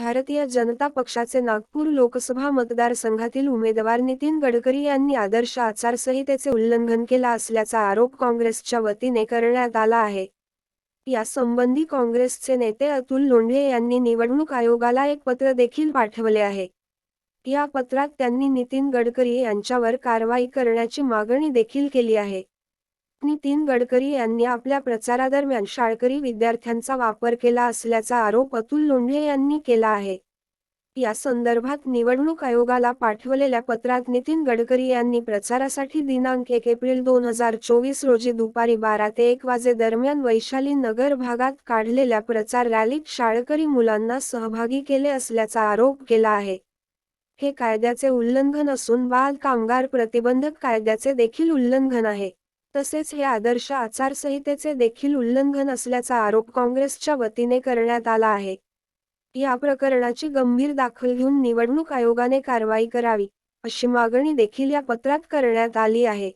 भारतीय जनता पक्षाचे नागपूर लोकसभा मतदारसंघातील उमेदवार नितीन गडकरी यांनी आदर्श आचारसंहितेचे उल्लंघन केला असल्याचा आरोप काँग्रेसच्या वतीने करण्यात आला आहे। यासंबंधी काँग्रेसचे नेते अतुल लोंढे यांनी निवडणूक आयोगाला एक पत्र देखील पाठवले आहे। या पत्रात त्यांनी नितीन गडकरी यांच्यावर कारवाई करण्याची मागणी देखील केली आहे। नितीन गडकरी यांनी आपल्या प्रचारादरम्यान शाळकरी विद्यार्थ्यांचा वापर केला असल्याचा आरोप अतुल लोंढे यांनी केला आहे। या संदर्भात निवडणूक आयोगाला पाठवलेल्या पत्रात नितीन गडकरी यांनी प्रचारासाठी दिनांक 1 एप्रिल 2024 रोजी दुपारी 12 ते 1 वाजेदरम्यान वैशाली नगर भागात काढलेल्या प्रचार रॅलीत शाळकरी मुलांना सहभागी केले असल्याचा आरोप केला आहे। हे कायद्याचे उल्लंघन असून बाल कामगार प्रतिबंधक कायद्याचे देखील उल्लंघन आहे। तसेच हे आदर्श आचारसंहितेचे देखील उल्लंघन असल्याचा आरोप काँग्रेसच्या वतीने करण्यात आला आहे। या प्रकरणाची गंभीर दखल घेऊन निवडणूक आयोगाने कारवाई करावी, अशी मागणी देखील या पत्रात करण्यात आली आहे।